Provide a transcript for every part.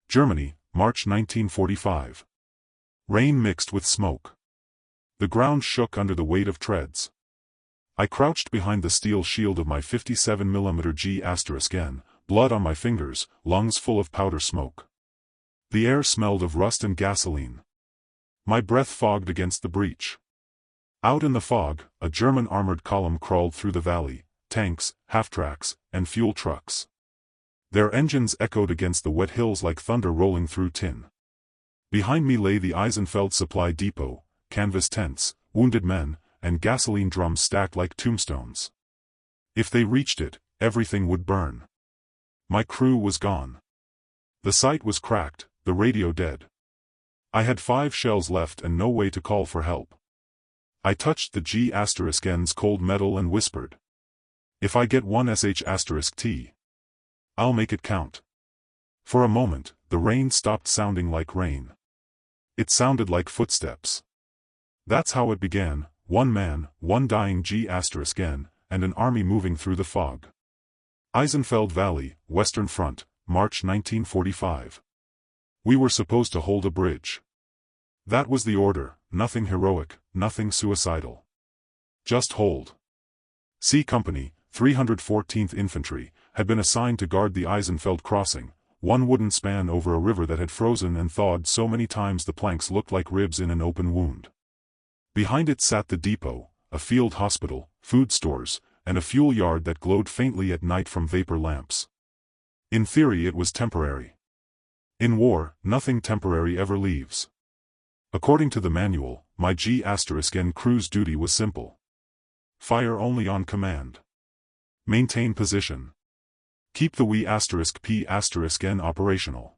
Germany, March 1945. Rain mixed with smoke. The ground shook under the weight of treads. I crouched behind the steel shield of my 57mm G*N, blood on my fingers, lungs full of powder smoke. The air smelled of rust and gasoline. My breath fogged against the breach. Out in the fog, a German armored column crawled through the valley, tanks, half-tracks, and fuel trucks. Their engines echoed against the wet hills like thunder rolling through tin. Behind me lay the Eisenfeld supply depot, canvas tents, wounded men, and gasoline drums stacked like tombstones. If they reached it, everything would burn. My crew was gone. The site was cracked, the radio dead. I had 5 shells left and no way to call for help. I touched the G*N's cold metal and whispered, "If I get one sh*T, I'll make it count." For a moment, the rain stopped sounding like rain. It sounded like footsteps. That's how it began, one man, one dying G*N, and an army moving through the fog. Eisenfeld Valley, Western Front, March 1945. We were supposed to hold a bridge. That was the order, nothing heroic, nothing suicidal. Just hold. C Company, 314th Infantry, had been assigned to guard the Eisenfeld crossing, one wooden span over a river that had frozen and thawed so many times the planks looked like ribs in an open wound. Behind it sat the depot, a field hospital, food stores, and a fuel yard that glowed faintly at night from vapor lamps. In theory it was temporary. In war, nothing temporary ever leaves. According to the manual, my G*N crew's duty was simple. Fire only on command. Maintain position. Keep the WE*P*N operational.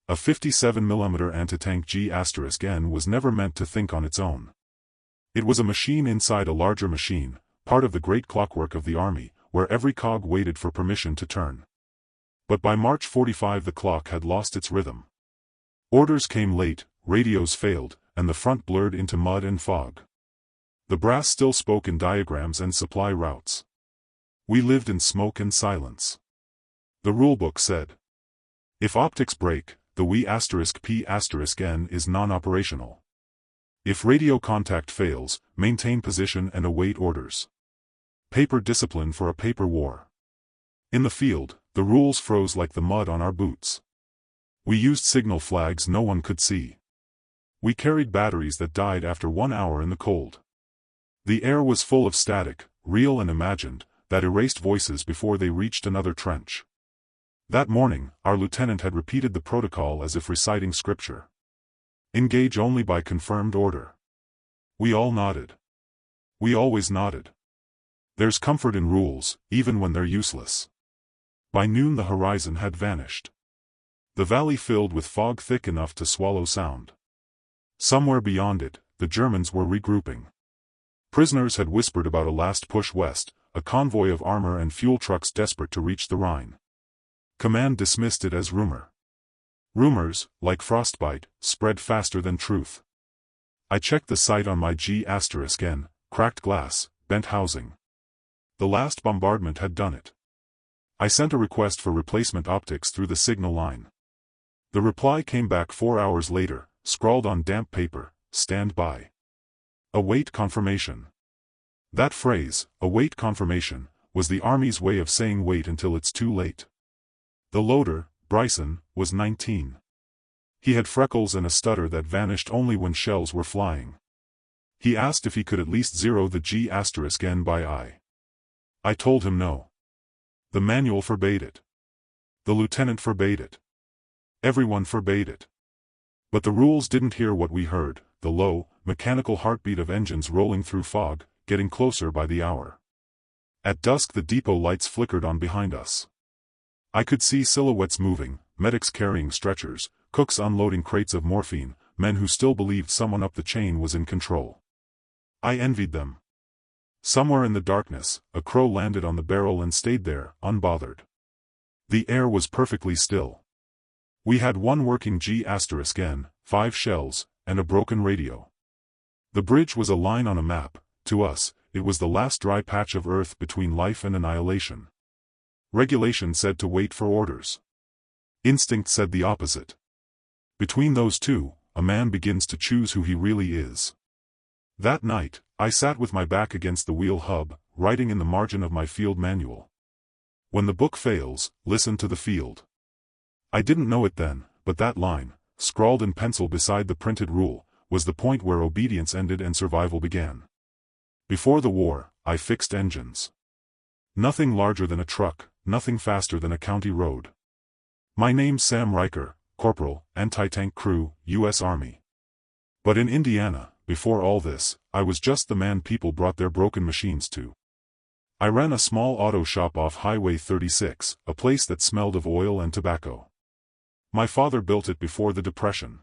A 57mm anti-tank G*N was never meant to think on its own. It was a machine inside a larger machine, part of the great clockwork of the army, where every cog waited for permission to turn. But by March 45 the clock had lost its rhythm. Orders came late, radios failed, and the front blurred into mud and fog. The brass still spoke in diagrams and supply routes. We lived in smoke and silence. The rulebook said, if optics break, the WE*P*N is non-operational. If radio contact fails, maintain position and await orders. Paper discipline for a paper war. In the field, the rules froze like the mud on our boots. We used signal flags no one could see. We carried batteries that died after 1 hour in the cold. The air was full of static, real and imagined, that erased voices before they reached another trench. That morning, our lieutenant had repeated the protocol as if reciting scripture. Engage only by confirmed order. We all nodded. We always nodded. There's comfort in rules, even when they're useless. By noon the horizon had vanished. The valley filled with fog thick enough to swallow sound. Somewhere beyond it, the Germans were regrouping. Prisoners had whispered about a last push west, a convoy of armor and fuel trucks desperate to reach the Rhine. Command dismissed it as rumor. Rumors, like frostbite, spread faster than truth. I checked the site on my G*N, cracked glass, bent housing. The last bombardment had done it. I sent a request for replacement optics through the signal line. The reply came back 4 hours later, scrawled on damp paper, stand by. Await confirmation. That phrase, await confirmation, was the Army's way of saying wait until it's too late. The loader, Bryson, was 19. He had freckles and a stutter that vanished only when shells were flying. He asked if he could at least zero the G*N by eye. I told him no. The manual forbade it. The lieutenant forbade it. Everyone forbade it. But the rules didn't hear what we heard, the low, mechanical heartbeat of engines rolling through fog, getting closer by the hour. At dusk the depot lights flickered on behind us. I could see silhouettes moving, medics carrying stretchers, cooks unloading crates of morphine, men who still believed someone up the chain was in control. I envied them. Somewhere in the darkness, a crow landed on the barrel and stayed there, unbothered. The air was perfectly still. We had one working G*N, 5 shells, and a broken radio. The bridge was a line on a map. To us, it was the last dry patch of earth between life and annihilation. Regulation said to wait for orders. Instinct said the opposite. Between those two, a man begins to choose who he really is. That night, I sat with my back against the wheel hub, writing in the margin of my field manual. When the book fails, listen to the field. I didn't know it then, but that line, scrawled in pencil beside the printed rule, was the point where obedience ended and survival began. Before the war, I fixed engines. Nothing larger than a truck, nothing faster than a county road. My name's Sam Riker, Corporal, Anti-Tank Crew, U.S. Army. But in Indiana, before all this, I was just the man people brought their broken machines to. I ran a small auto shop off Highway 36, a place that smelled of oil and tobacco. My father built it before the Depression.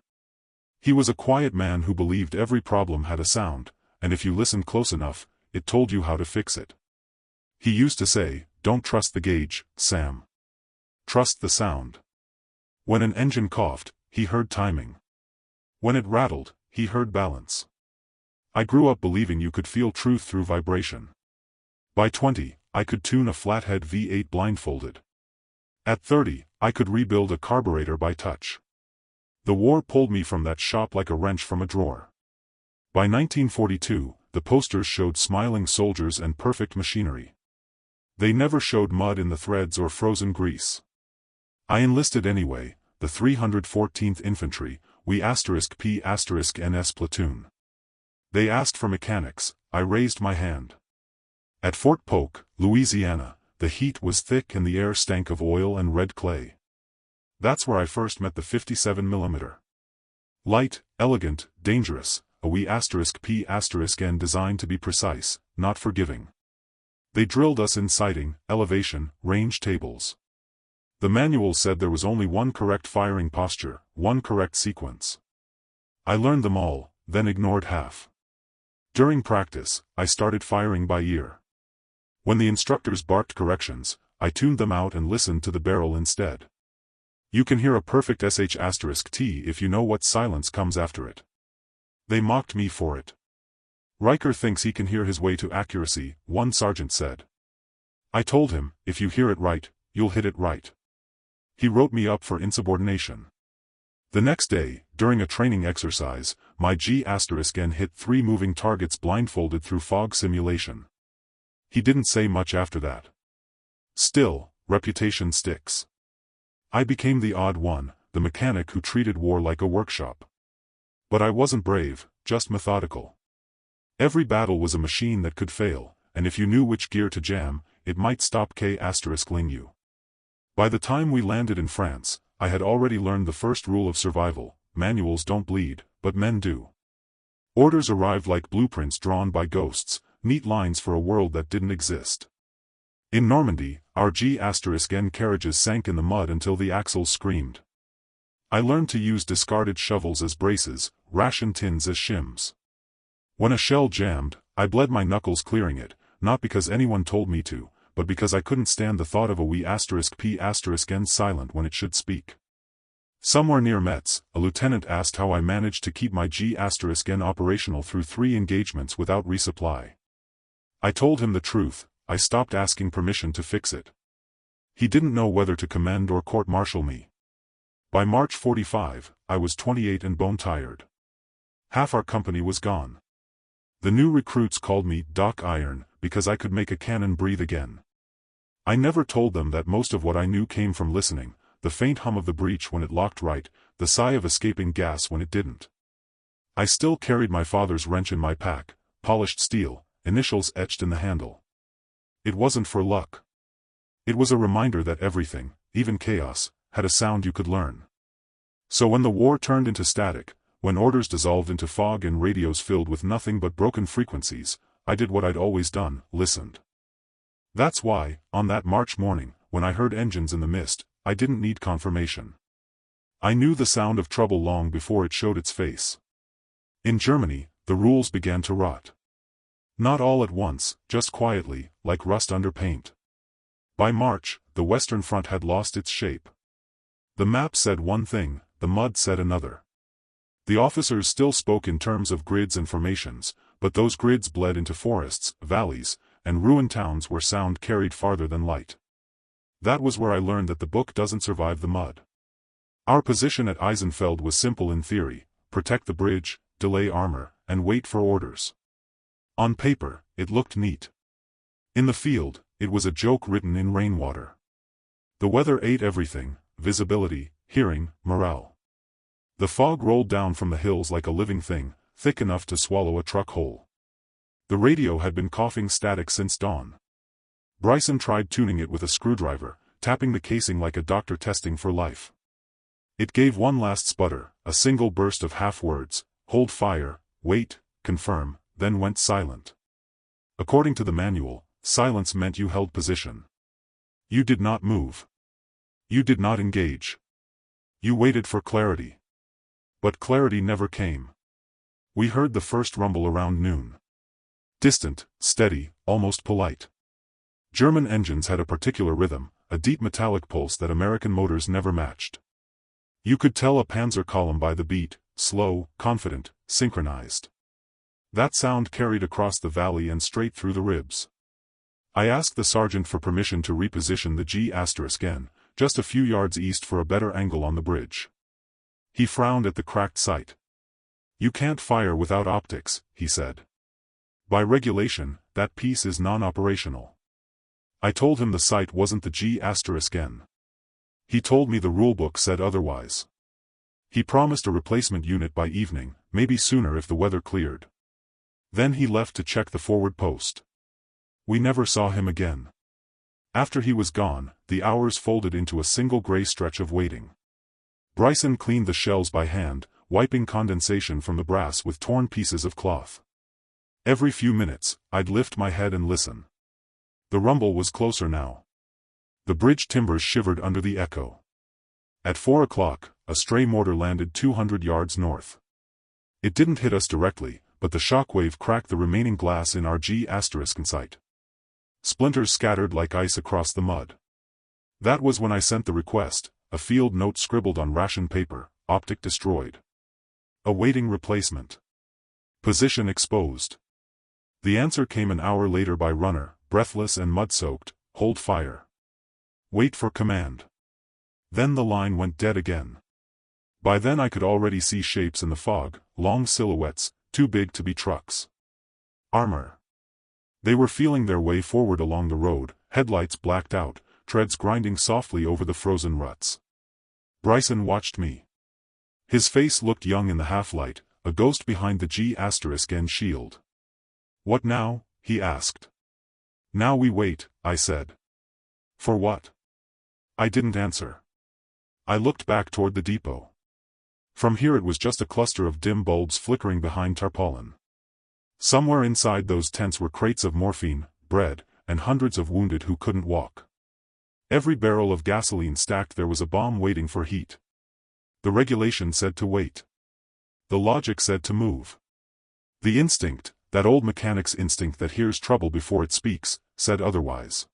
He was a quiet man who believed every problem had a sound, and if you listened close enough, it told you how to fix it. He used to say, "Don't trust the gauge, Sam. Trust the sound." When an engine coughed, he heard timing. When it rattled, he heard balance. I grew up believing you could feel truth through vibration. By 20, I could tune a flathead V8 blindfolded. At 30, I could rebuild a carburetor by touch. The war pulled me from that shop like a wrench from a drawer. By 1942, the posters showed smiling soldiers and perfect machinery. They never showed mud in the threads or frozen grease. I enlisted anyway, the 314th Infantry, We*P*NS platoon. They asked for mechanics, I raised my hand. At Fort Polk, Louisiana, the heat was thick and the air stank of oil and red clay. That's where I first met the 57mm. Light, elegant, dangerous, a We*P*N designed to be precise, not forgiving. They drilled us in sighting, elevation, range tables. The manual said there was only one correct firing posture, one correct sequence. I learned them all, then ignored half. During practice, I started firing by ear. When the instructors barked corrections, I tuned them out and listened to the barrel instead. You can hear a perfect sh*T if you know what silence comes after it. They mocked me for it. Riker thinks he can hear his way to accuracy, one sergeant said. I told him, if you hear it right, you'll hit it right. He wrote me up for insubordination. The next day, during a training exercise, my G*N hit 3 moving targets blindfolded through fog simulation. He didn't say much after that. Still, reputation sticks. I became the odd one, the mechanic who treated war like a workshop. But I wasn't brave, just methodical. Every battle was a machine that could fail, and if you knew which gear to jam, it might stop K*ling you. By the time we landed in France, I had already learned the first rule of survival: manuals don't bleed, but men do. Orders arrived like blueprints drawn by ghosts, neat lines for a world that didn't exist. In Normandy, our G*N carriages sank in the mud until the axles screamed. I learned to use discarded shovels as braces, ration tins as shims. When a shell jammed, I bled my knuckles clearing it, not because anyone told me to, but because I couldn't stand the thought of a We*P*N silent when it should speak. Somewhere near Metz, a lieutenant asked how I managed to keep my G*N operational through 3 engagements without resupply. I told him the truth, I stopped asking permission to fix it. He didn't know whether to commend or court-martial me. By March 45, I was 28 and bone-tired. Half our company was gone. The new recruits called me Doc Iron, because I could make a cannon breathe again. I never told them that most of what I knew came from listening, the faint hum of the breech when it locked right, the sigh of escaping gas when it didn't. I still carried my father's wrench in my pack, polished steel, initials etched in the handle. It wasn't for luck. It was a reminder that everything, even chaos, had a sound you could learn. So when the war turned into static, when orders dissolved into fog and radios filled with nothing but broken frequencies, I did what I'd always done, listened. That's why, on that March morning, when I heard engines in the mist, I didn't need confirmation. I knew the sound of trouble long before it showed its face. In Germany, the rules began to rot. Not all at once, just quietly, like rust under paint. By March, the Western Front had lost its shape. The map said one thing, the mud said another. The officers still spoke in terms of grids and formations, but those grids bled into forests, valleys, and ruined towns where sound carried farther than light. That was where I learned that the book doesn't survive the mud. Our position at Eisenfeld was simple in theory: protect the bridge, delay armor, and wait for orders. On paper, it looked neat. In the field, it was a joke written in rainwater. The weather ate everything: visibility, hearing, morale. The fog rolled down from the hills like a living thing, thick enough to swallow a truck whole. The radio had been coughing static since dawn. Bryson tried tuning it with a screwdriver, tapping the casing like a doctor testing for life. It gave one last sputter, a single burst of half-words: hold fire, wait, confirm, then went silent. According to the manual, silence meant you held position. You did not move. You did not engage. You waited for clarity. But clarity never came. We heard the first rumble around noon. Distant, steady, almost polite. German engines had a particular rhythm, a deep metallic pulse that American motors never matched. You could tell a panzer column by the beat: slow, confident, synchronized. That sound carried across the valley and straight through the ribs. I asked the sergeant for permission to reposition the G*N, just a few yards east for a better angle on the bridge. He frowned at the cracked sight. "You can't fire without optics," he said. "By regulation, that piece is non-operational." I told him the sight wasn't the G*N. He told me the rulebook said otherwise. He promised a replacement unit by evening, maybe sooner if the weather cleared. Then he left to check the forward post. We never saw him again. After he was gone, the hours folded into a single gray stretch of waiting. Bryson cleaned the shells by hand, wiping condensation from the brass with torn pieces of cloth. Every few minutes, I'd lift my head and listen. The rumble was closer now. The bridge timbers shivered under the echo. At 4 o'clock, a stray mortar landed 200 yards north. It didn't hit us directly, but the shockwave cracked the remaining glass in our G*N sight. Splinters scattered like ice across the mud. That was when I sent the request, a field note scribbled on ration paper: optic destroyed. Awaiting replacement. Position exposed. The answer came an hour later by runner, breathless and mud-soaked: hold fire. Wait for command. Then the line went dead again. By then I could already see shapes in the fog, long silhouettes, too big to be trucks. Armor. They were feeling their way forward along the road, headlights blacked out, treads grinding softly over the frozen ruts. Bryson watched me. His face looked young in the half-light, a ghost behind the G*N shield. "What now?" he asked. "Now we wait," I said. "For what?" I didn't answer. I looked back toward the depot. From here it was just a cluster of dim bulbs flickering behind tarpaulin. Somewhere inside those tents were crates of morphine, bread, and hundreds of wounded who couldn't walk. Every barrel of gasoline stacked there was a bomb waiting for heat. The regulation said to wait. The logic said to move. The instinct, that old mechanic's instinct that hears trouble before it speaks, said otherwise.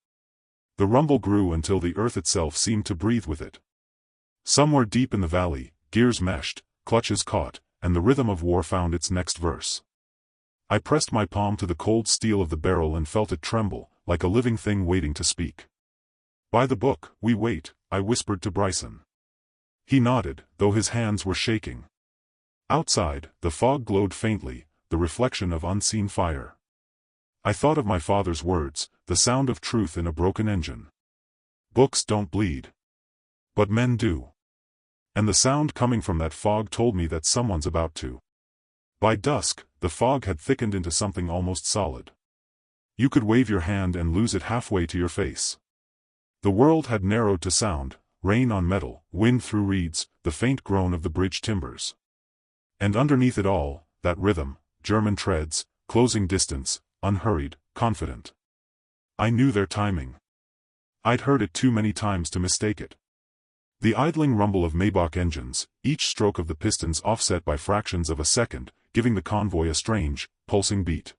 The rumble grew until the earth itself seemed to breathe with it. Somewhere deep in the valley, gears meshed, clutches caught, and the rhythm of war found its next verse. I pressed my palm to the cold steel of the barrel and felt it tremble, like a living thing waiting to speak. "By the book, we wait," I whispered to Bryson. He nodded, though his hands were shaking. Outside, the fog glowed faintly, the reflection of unseen fire. I thought of my father's words, the sound of truth in a broken engine. Books don't bleed. But men do. And the sound coming from that fog told me that someone's about to. By dusk, the fog had thickened into something almost solid. You could wave your hand and lose it halfway to your face. The world had narrowed to sound: rain on metal, wind through reeds, the faint groan of the bridge timbers. And underneath it all, that rhythm: German treads, closing distance, unhurried, confident. I knew their timing. I'd heard it too many times to mistake it. The idling rumble of Maybach engines, each stroke of the pistons offset by fractions of a second, giving the convoy a strange, pulsing beat.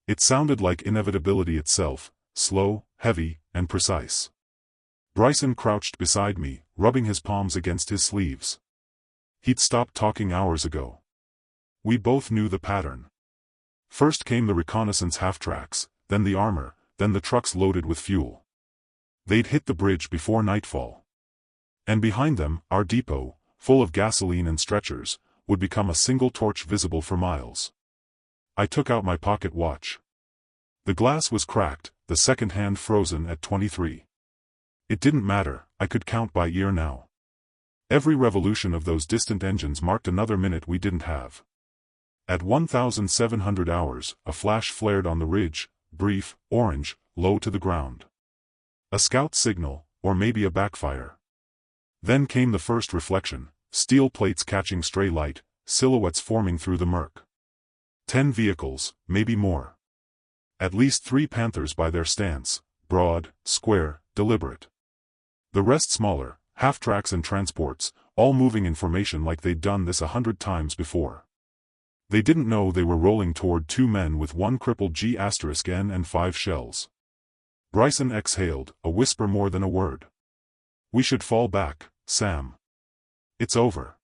It sounded like inevitability itself, slow, heavy, and precise. Bryson crouched beside me, rubbing his palms against his sleeves. He'd stopped talking hours ago. We both knew the pattern. First came the reconnaissance half-tracks, then the armor, then the trucks loaded with fuel. They'd hit the bridge before nightfall. And behind them, our depot, full of gasoline and stretchers, would become a single torch visible for miles. I took out my pocket watch. The glass was cracked, the second hand frozen at 23. It didn't matter, I could count by ear now. Every revolution of those distant engines marked another minute we didn't have. At 1,700 hours, a flash flared on the ridge, brief, orange, low to the ground. A scout signal, or maybe a backfire. Then came the first reflection, steel plates catching stray light, silhouettes forming through the murk. 10 vehicles, maybe more. At least 3 Panthers by their stance, broad, square, deliberate. The rest smaller, half-tracks and transports, all moving in formation like they'd done this 100 times before. They didn't know they were rolling toward 2 men with 1 crippled G*N and 5 shells. Bryson exhaled, a whisper more than a word. "We should fall back, Sam. It's over."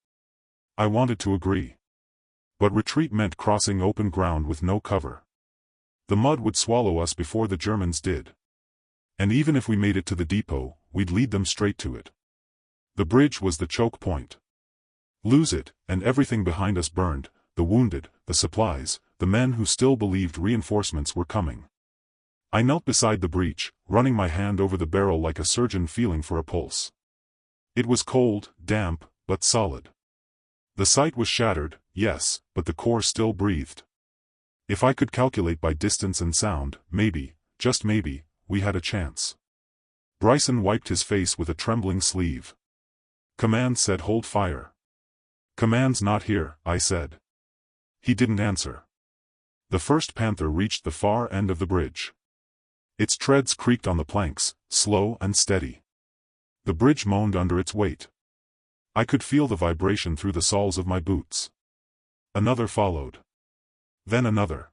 I wanted to agree. But retreat meant crossing open ground with no cover. The mud would swallow us before the Germans did. And even if we made it to the depot, we'd lead them straight to it. The bridge was the choke point. Lose it, and everything behind us burned, the wounded, the supplies, the men who still believed reinforcements were coming. I knelt beside the breach, running my hand over the barrel like a surgeon feeling for a pulse. It was cold, damp, but solid. The sight was shattered, yes, but the core still breathed. If I could calculate by distance and sound, maybe, just maybe, we had a chance. Bryson wiped his face with a trembling sleeve. "Command said hold fire." "Command's not here," I said. He didn't answer. The first Panther reached the far end of the bridge. Its treads creaked on the planks, slow and steady. The bridge moaned under its weight. I could feel the vibration through the soles of my boots. Another followed. Then another.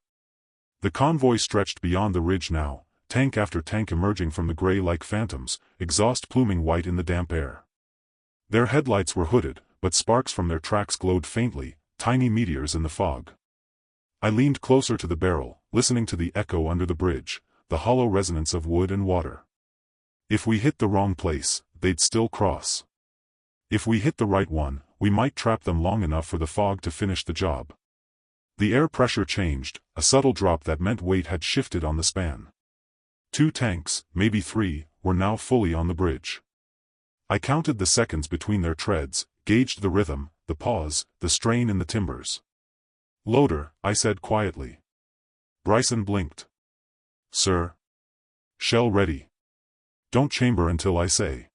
The convoy stretched beyond the ridge now, tank after tank emerging from the gray like phantoms, exhaust pluming white in the damp air. Their headlights were hooded, but sparks from their tracks glowed faintly, tiny meteors in the fog. I leaned closer to the barrel, listening to the echo under the bridge, the hollow resonance of wood and water. If we hit the wrong place, they'd still cross. If we hit the right one, we might trap them long enough for the fog to finish the job. The air pressure changed, a subtle drop that meant weight had shifted on the span. 2 tanks, maybe 3, were now fully on the bridge. I counted the seconds between their treads, gauged the rhythm, the pause, the strain in the timbers. "Loader," I said quietly. Bryson blinked. "Sir?" "Shell ready. Don't chamber until I say."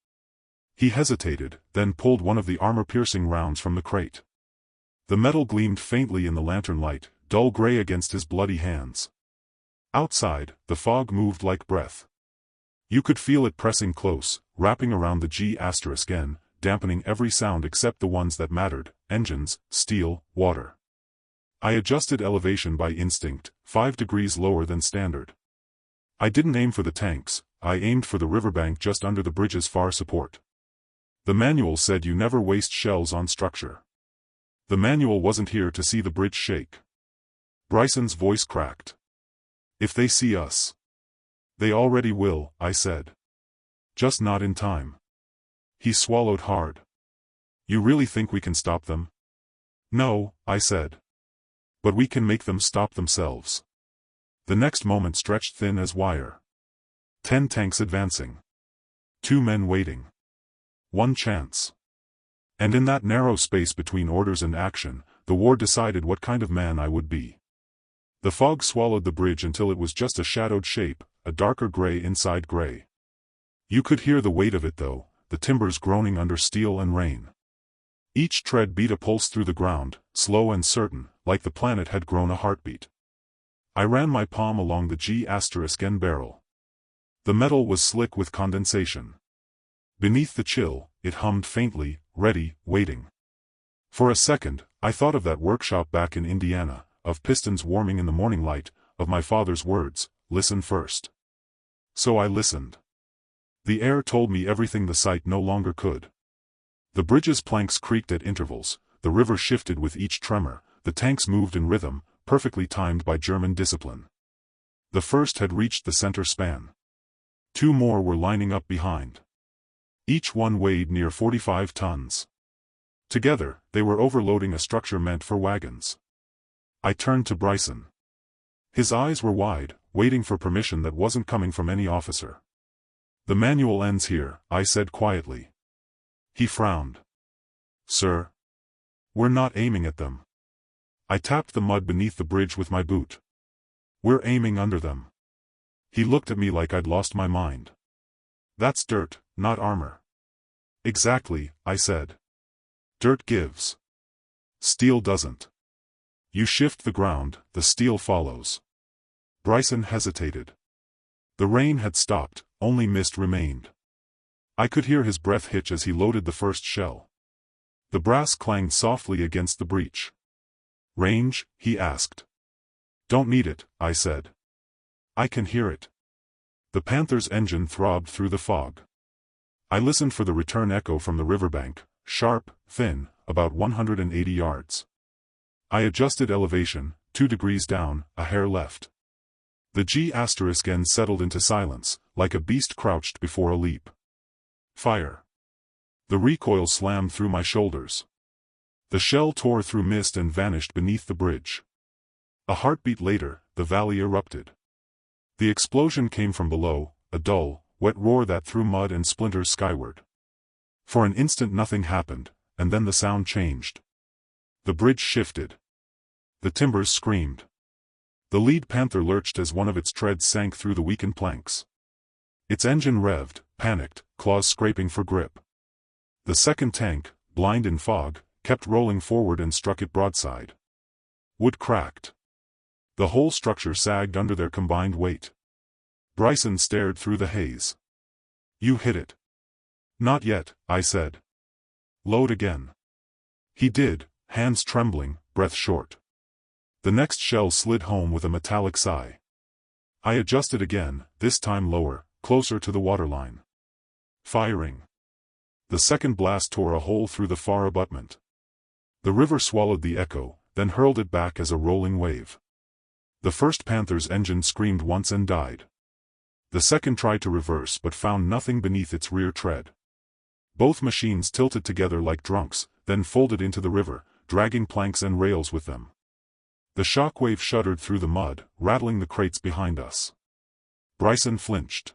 He hesitated, then pulled one of the armor-piercing rounds from the crate. The metal gleamed faintly in the lantern light, dull gray against his bloody hands. Outside, the fog moved like breath. You could feel it pressing close, wrapping around the G*N, dampening every sound except the ones that mattered: engines, steel, water. I adjusted elevation by instinct, 5 degrees lower than standard. I didn't aim for the tanks, I aimed for the riverbank just under the bridge's far support. The manual said you never waste shells on structure. The manual wasn't here to see the bridge shake. Bryson's voice cracked. "If they see us." "They already will," I said. "Just not in time." He swallowed hard. "You really think we can stop them?" "No," I said. "But we can make them stop themselves." The next moment stretched thin as wire. 10 tanks advancing. 2 men waiting. 1 chance. And in that narrow space between orders and action, the war decided what kind of man I would be. The fog swallowed the bridge until it was just a shadowed shape, a darker gray inside gray. You could hear the weight of it though, the timbers groaning under steel and rain. Each tread beat a pulse through the ground, slow and certain, like the planet had grown a heartbeat. I ran my palm along the G*N barrel. The metal was slick with condensation. Beneath the chill, it hummed faintly, ready, waiting. For a second, I thought of that workshop back in Indiana, of pistons warming in the morning light, of my father's words, "Listen first." So I listened. The air told me everything the sight no longer could. The bridge's planks creaked at intervals, the river shifted with each tremor, the tanks moved in rhythm, perfectly timed by German discipline. The first had reached the center span. 2 more were lining up behind. Each one weighed near 45 tons. Together, they were overloading a structure meant for wagons. I turned to Bryson. His eyes were wide, waiting for permission that wasn't coming from any officer. "The manual ends here," I said quietly. He frowned. "Sir? We're not aiming at them." I tapped the mud beneath the bridge with my boot. "We're aiming under them." He looked at me like I'd lost my mind. "That's dirt, not armor." "Exactly," I said. "Dirt gives. Steel doesn't. You shift the ground, the steel follows." Bryson hesitated. The rain had stopped, only mist remained. I could hear his breath hitch as he loaded the first shell. The brass clanged softly against the breech. "Range?" he asked. "Don't need it," I said. "I can hear it." The Panther's engine throbbed through the fog. I listened for the return echo from the riverbank, sharp, thin, about 180 yards. I adjusted elevation, 2 degrees down, a hair left. The G*N settled into silence, like a beast crouched before a leap. Fire. The recoil slammed through my shoulders. The shell tore through mist and vanished beneath the bridge. A heartbeat later, the valley erupted. The explosion came from below, a dull, wet roar that threw mud and splinters skyward. For an instant nothing happened, and then the sound changed. The bridge shifted. The timbers screamed. The lead Panther lurched as one of its treads sank through the weakened planks. Its engine revved, panicked, claws scraping for grip. The second tank, blind in fog, kept rolling forward and struck it broadside. Wood cracked. The whole structure sagged under their combined weight. Bryson stared through the haze. "You hit it." "Not yet," I said. "Load again." He did, hands trembling, breath short. The next shell slid home with a metallic sigh. I adjusted again, this time lower, closer to the waterline. Firing. The second blast tore a hole through the far abutment. The river swallowed the echo, then hurled it back as a rolling wave. The first Panther's engine screamed once and died. The second tried to reverse but found nothing beneath its rear tread. Both machines tilted together like drunks, then folded into the river, dragging planks and rails with them. The shock wave shuddered through the mud, rattling the crates behind us. Bryson flinched.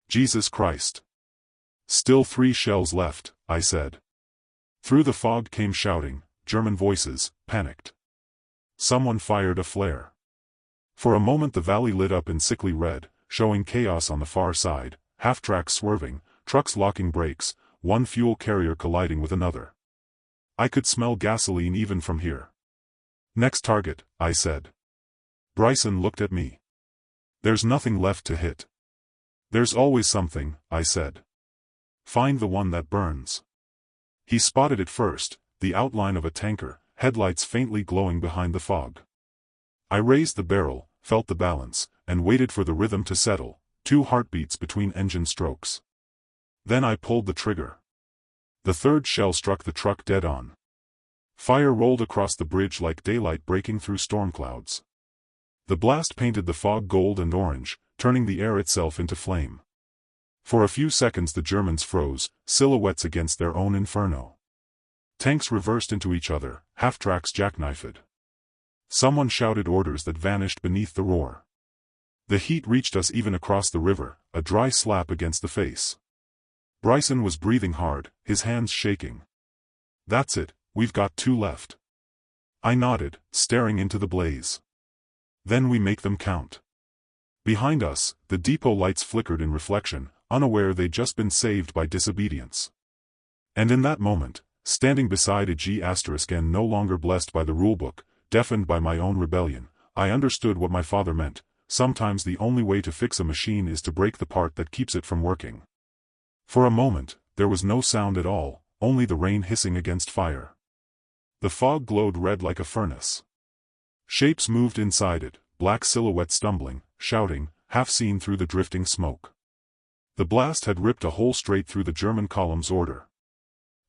"Jesus Christ." "Still 3 shells left," I said. Through the fog came shouting, German voices, panicked. Someone fired a flare. For a moment the valley lit up in sickly red, showing chaos on the far side, half-tracks swerving, trucks locking brakes, one fuel carrier colliding with another. I could smell gasoline even from here. "Next target," I said. Bryson looked at me. "There's nothing left to hit." "There's always something," I said. "Find the one that burns." He spotted it first, the outline of a tanker, headlights faintly glowing behind the fog. I raised the barrel, felt the balance, and waited for the rhythm to settle, 2 heartbeats between engine strokes. Then I pulled the trigger. The third shell struck the truck dead on. Fire rolled across the bridge like daylight breaking through storm clouds. The blast painted the fog gold and orange, turning the air itself into flame. For a few seconds the Germans froze, silhouettes against their own inferno. Tanks reversed into each other, half-tracks jackknifed. Someone shouted orders that vanished beneath the roar. The heat reached us even across the river, a dry slap against the face. Bryson was breathing hard, his hands shaking. "That's it, we've got 2 left." I nodded, staring into the blaze. "Then we make them count." Behind us, the depot lights flickered in reflection, unaware they'd just been saved by disobedience. And in that moment, standing beside a G*N no longer blessed by the rulebook, deafened by my own rebellion, I understood what my father meant. Sometimes the only way to fix a machine is to break the part that keeps it from working. For a moment, there was no sound at all, only the rain hissing against fire. The fog glowed red like a furnace. Shapes moved inside it, black silhouettes stumbling, shouting, half seen through the drifting smoke. The blast had ripped a hole straight through the German column's order.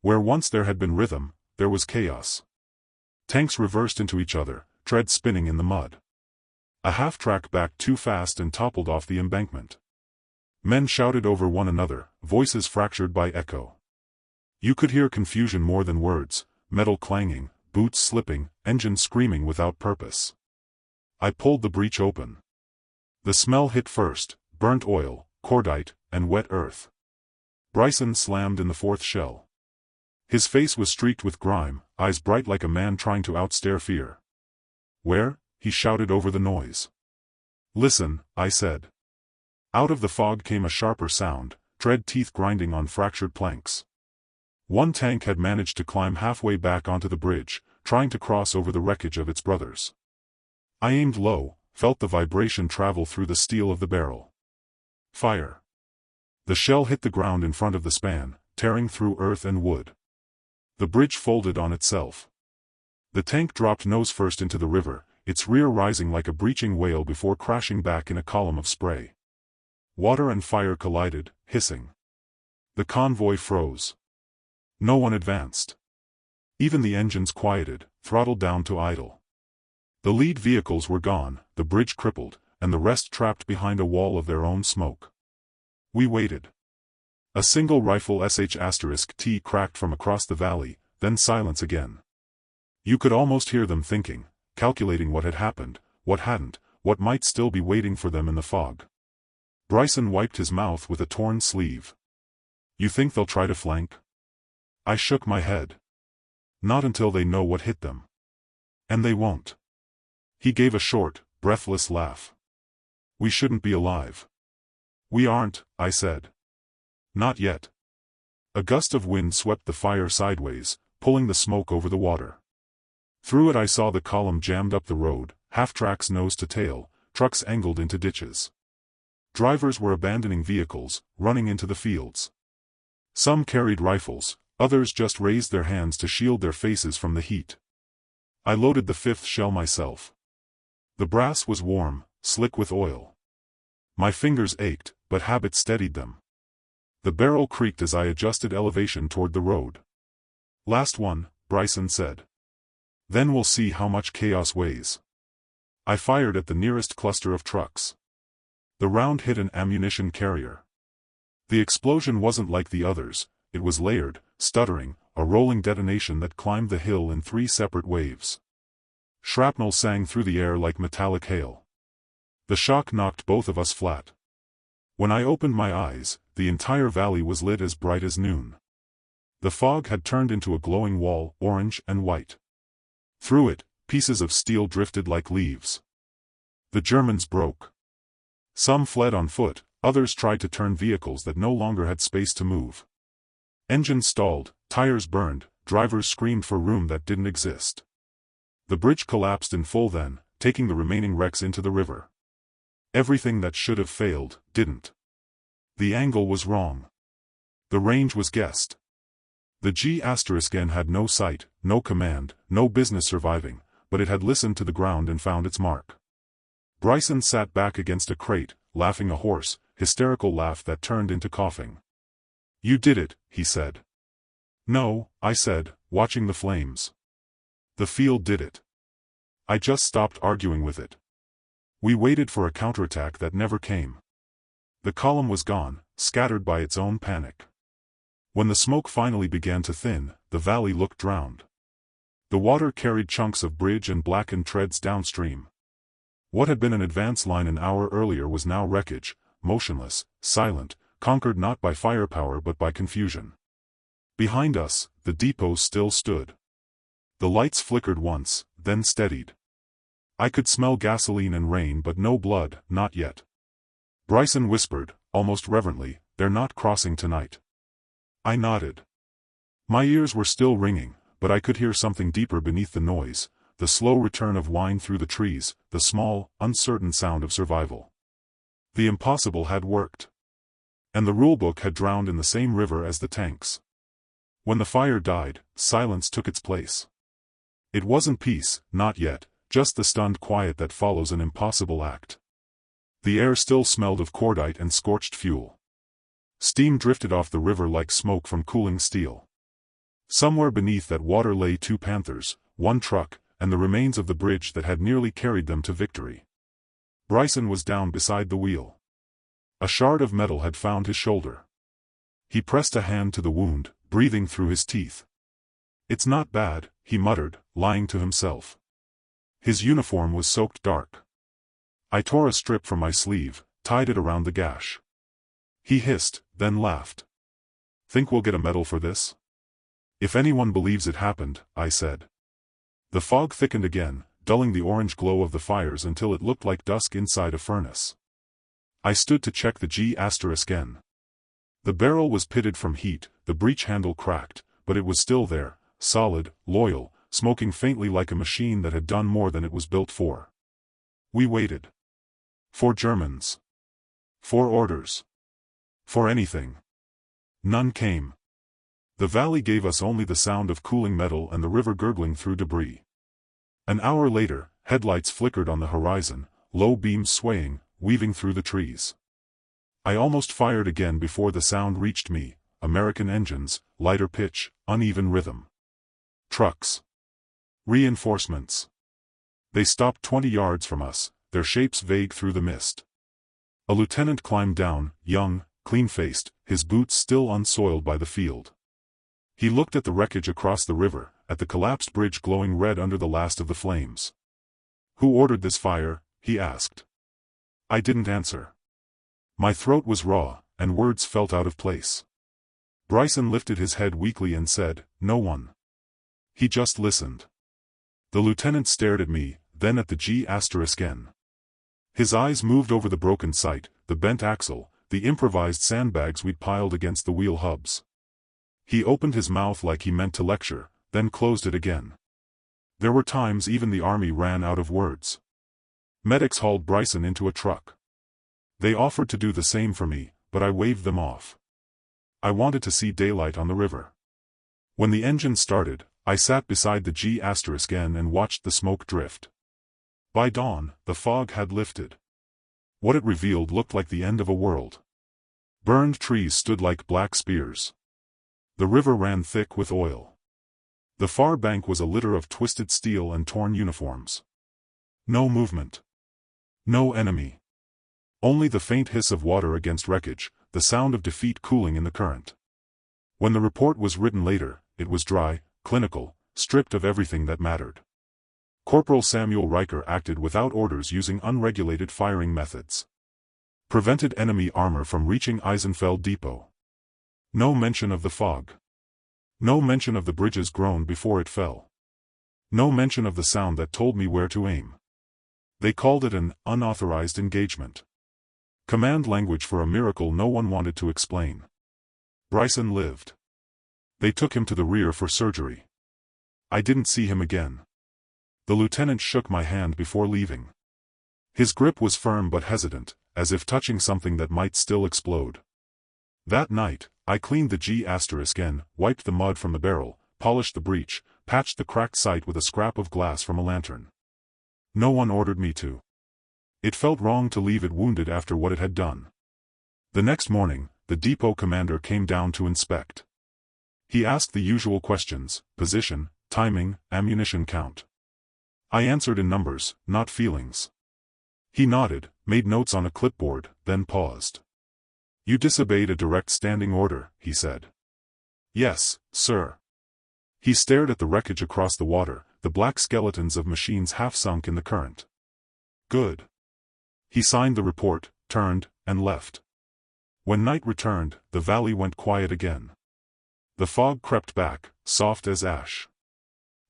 Where once there had been rhythm, there was chaos. Tanks reversed into each other, treads spinning in the mud. A half-track backed too fast and toppled off the embankment. Men shouted over one another, voices fractured by echo. You could hear confusion more than words, metal clanging, boots slipping, engine screaming without purpose. I pulled the breech open. The smell hit first: burnt oil, cordite, and wet earth. Bryson slammed in the fourth shell. His face was streaked with grime, eyes bright like a man trying to outstare fear. "Where?" he shouted over the noise. "Listen," I said. Out of the fog came a sharper sound, tread teeth grinding on fractured planks. One tank had managed to climb halfway back onto the bridge, trying to cross over the wreckage of its brothers. I aimed low, felt the vibration travel through the steel of the barrel. Fire. The shell hit the ground in front of the span, tearing through earth and wood. The bridge folded on itself. The tank dropped nose first into the river, its rear rising like a breaching whale before crashing back in a column of spray. Water and fire collided, hissing. The convoy froze. No one advanced. Even the engines quieted, throttled down to idle. The lead vehicles were gone, the bridge crippled, and the rest trapped behind a wall of their own smoke. We waited. A single rifle sh*T cracked from across the valley, then silence again. You could almost hear them thinking, calculating what had happened, what hadn't, what might still be waiting for them in the fog. Bryson wiped his mouth with a torn sleeve. "You think they'll try to flank?" I shook my head. "Not until they know what hit them. And they won't." He gave a short, breathless laugh. "We shouldn't be alive." "We aren't," I said. "Not yet." A gust of wind swept the fire sideways, pulling the smoke over the water. Through it I saw the column jammed up the road, half-tracks nose to tail, trucks angled into ditches. Drivers were abandoning vehicles, running into the fields. Some carried rifles, others just raised their hands to shield their faces from the heat. I loaded the fifth shell myself. The brass was warm, slick with oil. My fingers ached, but habit steadied them. The barrel creaked as I adjusted elevation toward the road. "Last one," Bryson said. "Then we'll see how much chaos weighs." I fired at the nearest cluster of trucks. The round hit an ammunition carrier. The explosion wasn't like the others, it was layered, stuttering, a rolling detonation that climbed the hill in 3 separate waves. Shrapnel sang through the air like metallic hail. The shock knocked both of us flat. When I opened my eyes, the entire valley was lit as bright as noon. The fog had turned into a glowing wall, orange and white. Through it, pieces of steel drifted like leaves. The Germans broke. Some fled on foot, others tried to turn vehicles that no longer had space to move. Engines stalled, tires burned, drivers screamed for room that didn't exist. The bridge collapsed in full then, taking the remaining wrecks into the river. Everything that should have failed, didn't. The angle was wrong. The range was guessed. The G*N had no sight, no command, no business surviving, but it had listened to the ground and found its mark. Bryson sat back against a crate, laughing a hoarse, hysterical laugh that turned into coughing. "You did it," he said. "No," I said, watching the flames. "The field did it. I just stopped arguing with it." We waited for a counterattack that never came. The column was gone, scattered by its own panic. When the smoke finally began to thin, the valley looked drowned. The water carried chunks of bridge and blackened treads downstream. What had been an advance line an hour earlier was now wreckage, motionless, silent, conquered not by firepower but by confusion. Behind us, the depot still stood. The lights flickered once, then steadied. I could smell gasoline and rain but no blood, not yet. Bryson whispered, almost reverently, "They're not crossing tonight." I nodded. My ears were still ringing, but I could hear something deeper beneath the noise, the slow return of wine through the trees, the small, uncertain sound of survival. The impossible had worked. And the rulebook had drowned in the same river as the tanks. When the fire died, silence took its place. It wasn't peace, not yet, just the stunned quiet that follows an impossible act. The air still smelled of cordite and scorched fuel. Steam drifted off the river like smoke from cooling steel. Somewhere beneath that water lay 2 Panthers, 1 truck, and the remains of the bridge that had nearly carried them to victory. Bryson was down beside the wheel. A shard of metal had found his shoulder. He pressed a hand to the wound, breathing through his teeth. "It's not bad," he muttered, lying to himself. His uniform was soaked dark. I tore a strip from my sleeve, tied it around the gash. He hissed, then laughed. "Think we'll get a medal for this?" "If anyone believes it happened," I said. The fog thickened again, dulling the orange glow of the fires until it looked like dusk inside a furnace. I stood to check the G*N. The barrel was pitted from heat, the breech handle cracked, but it was still there, solid, loyal, smoking faintly like a machine that had done more than it was built for. We waited. For Germans. For orders. For anything. None came. The valley gave us only the sound of cooling metal and the river gurgling through debris. An hour later, headlights flickered on the horizon, low beams swaying, weaving through the trees. I almost fired again before the sound reached me: American engines, lighter pitch, uneven rhythm. Trucks. Reinforcements. They stopped 20 yards from us, their shapes vague through the mist. A lieutenant climbed down, young, clean-faced, his boots still unsoiled by the field. He looked at the wreckage across the river, at the collapsed bridge glowing red under the last of the flames. "Who ordered this fire?" he asked. I didn't answer. My throat was raw, and words felt out of place. Bryson lifted his head weakly and said, "No one." He just listened. The lieutenant stared at me, then at the G*N. His eyes moved over the broken sight, the bent axle, the improvised sandbags we'd piled against the wheel hubs. He opened his mouth like he meant to lecture, then closed it again. There were times even the army ran out of words. Medics hauled Bryson into a truck. They offered to do the same for me, but I waved them off. I wanted to see daylight on the river. When the engine started, I sat beside the G*N and watched the smoke drift. By dawn, the fog had lifted. What it revealed looked like the end of a world. Burned trees stood like black spears. The river ran thick with oil. The far bank was a litter of twisted steel and torn uniforms. No movement. No enemy. Only the faint hiss of water against wreckage, the sound of defeat cooling in the current. When the report was written later, it was dry, clinical, stripped of everything that mattered. Corporal Samuel Riker acted without orders using unregulated firing methods. Prevented enemy armor from reaching Eisenfeld Depot. No mention of the fog. No mention of the bridge's groan before it fell. No mention of the sound that told me where to aim. They called it an unauthorized engagement. Command language for a miracle no one wanted to explain. Bryson lived. They took him to the rear for surgery. I didn't see him again. The lieutenant shook my hand before leaving. His grip was firm but hesitant, as if touching something that might still explode. That night, I cleaned the G*N, wiped the mud from the barrel, polished the breech, patched the cracked sight with a scrap of glass from a lantern. No one ordered me to. It felt wrong to leave it wounded after what it had done. The next morning, the depot commander came down to inspect. He asked the usual questions: position, timing, ammunition count. I answered in numbers, not feelings. He nodded, made notes on a clipboard, then paused. "You disobeyed a direct standing order," he said. "Yes, sir." He stared at the wreckage across the water, the black skeletons of machines half sunk in the current. "Good." He signed the report, turned, and left. When night returned, the valley went quiet again. The fog crept back, soft as ash.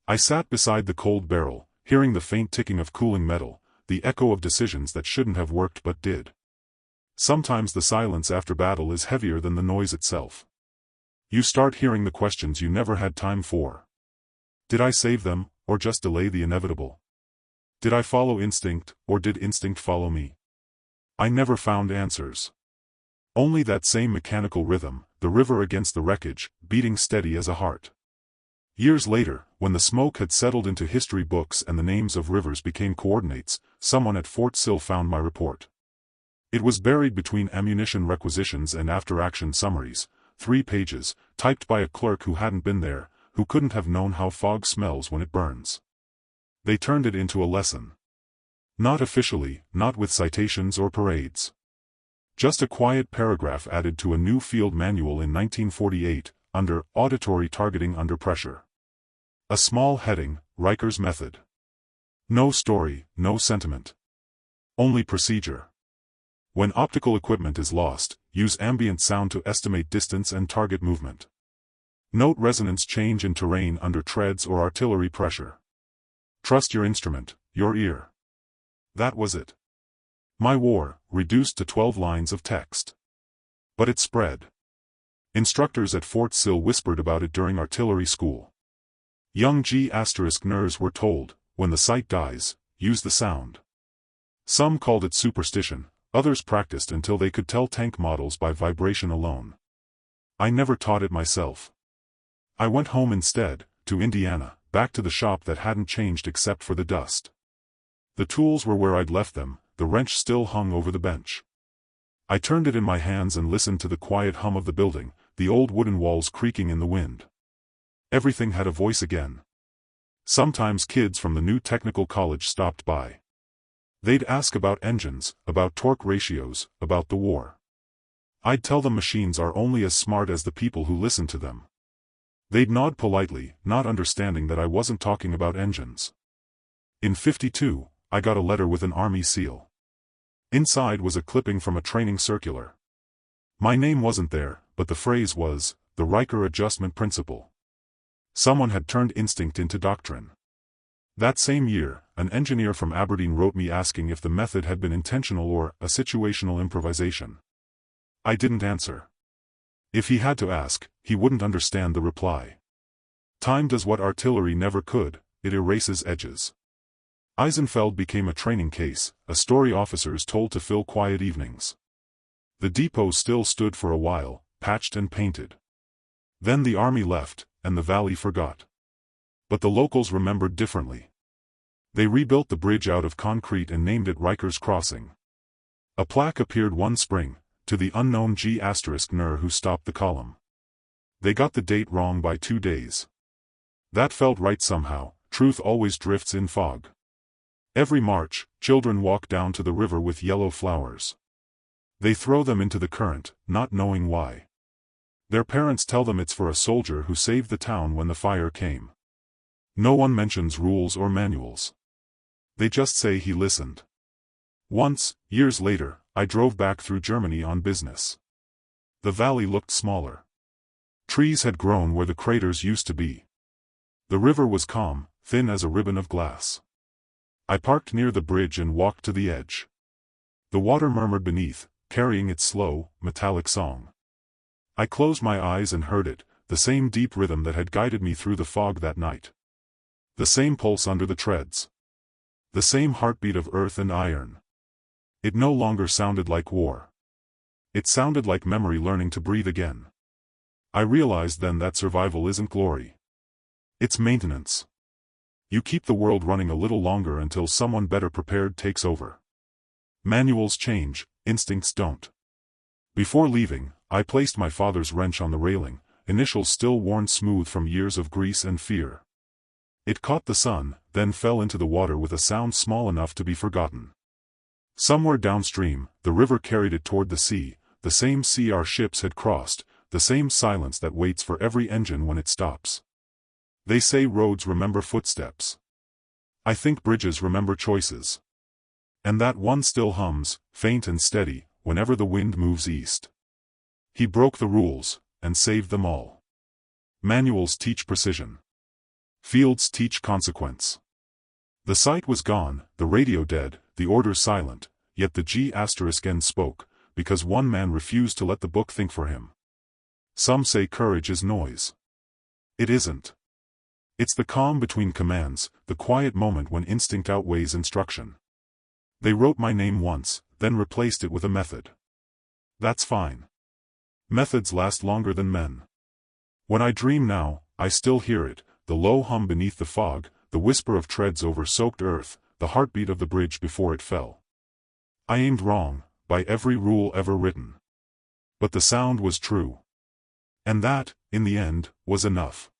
I sat beside the cold barrel, hearing the faint ticking of cooling metal, the echo of decisions that shouldn't have worked but did. Sometimes the silence after battle is heavier than the noise itself. You start hearing the questions you never had time for. Did I save them, or just delay the inevitable? Did I follow instinct, or did instinct follow me? I never found answers. Only that same mechanical rhythm, the river against the wreckage, beating steady as a heart. Years later, when the smoke had settled into history books and the names of rivers became coordinates, someone at Fort Sill found my report. It was buried between ammunition requisitions and after-action summaries, 3 pages, typed by a clerk who hadn't been there, who couldn't have known how fog smells when it burns. They turned it into a lesson. Not officially, not with citations or parades. Just a quiet paragraph added to a new field manual in 1948, under Auditory Targeting Under Pressure. A small heading, Riker's Method. No story, no sentiment. Only procedure. When optical equipment is lost, use ambient sound to estimate distance and target movement. Note resonance change in terrain under treads or artillery pressure. Trust your instrument, your ear. That was it. My war, reduced to 12 lines of text. But it spread. Instructors at Fort Sill whispered about it during artillery school. Young G***ers were told, when the sight dies, use the sound. Some called it superstition, others practiced until they could tell tank models by vibration alone. I never taught it myself. I went home instead, to Indiana, back to the shop that hadn't changed except for the dust. The tools were where I'd left them, the wrench still hung over the bench. I turned it in my hands and listened to the quiet hum of the building, the old wooden walls creaking in the wind. Everything had a voice again. Sometimes kids from the new technical college stopped by. They'd ask about engines, about torque ratios, about the war. I'd tell them machines are only as smart as the people who listen to them. They'd nod politely, not understanding that I wasn't talking about engines. In '52, I got a letter with an Army seal. Inside was a clipping from a training circular. My name wasn't there, but the phrase was, the Riker Adjustment Principle. Someone had turned instinct into doctrine. That same year, an engineer from Aberdeen wrote me asking if the method had been intentional or a situational improvisation. I didn't answer. If he had to ask, he wouldn't understand the reply. Time does what artillery never could, it erases edges. Eisenfeld became a training case, a story officers told to fill quiet evenings. The depot still stood for a while, patched and painted. Then the army left, and the valley forgot. But the locals remembered differently. They rebuilt the bridge out of concrete and named it Riker's Crossing. A plaque appeared one spring, to the unknown G***ner who stopped the column. They got the date wrong by 2 days. That felt right somehow, truth always drifts in fog. Every March, children walk down to the river with yellow flowers. They throw them into the current, not knowing why. Their parents tell them it's for a soldier who saved the town when the fire came. No one mentions rules or manuals. They just say he listened. Once, years later, I drove back through Germany on business. The valley looked smaller. Trees had grown where the craters used to be. The river was calm, thin as a ribbon of glass. I parked near the bridge and walked to the edge. The water murmured beneath, carrying its slow, metallic song. I closed my eyes and heard it, the same deep rhythm that had guided me through the fog that night. The same pulse under the treads. The same heartbeat of earth and iron. It no longer sounded like war. It sounded like memory learning to breathe again. I realized then that survival isn't glory. It's maintenance. You keep the world running a little longer until someone better prepared takes over. Manuals change, instincts don't. Before leaving, I placed my father's wrench on the railing, initials still worn smooth from years of grease and fear. It caught the sun, then fell into the water with a sound small enough to be forgotten. Somewhere downstream, the river carried it toward the same sea our ships had crossed, the same silence that waits for every engine when it stops. They say roads remember footsteps. I think bridges remember choices. And that one still hums, faint and steady, whenever the wind moves east. He broke the rules, and saved them all. Manuals teach precision. Fields teach consequence. The sight was gone, the radio dead, the orders silent, yet the G***N spoke, because one man refused to let the book think for him. Some say courage is noise. It isn't. It's the calm between commands, the quiet moment when instinct outweighs instruction. They wrote my name once, then replaced it with a method. That's fine. Methods last longer than men. When I dream now, I still hear it, the low hum beneath the fog, the whisper of treads over soaked earth, the heartbeat of the bridge before it fell. I aimed wrong, by every rule ever written. But the sound was true. And that, in the end, was enough.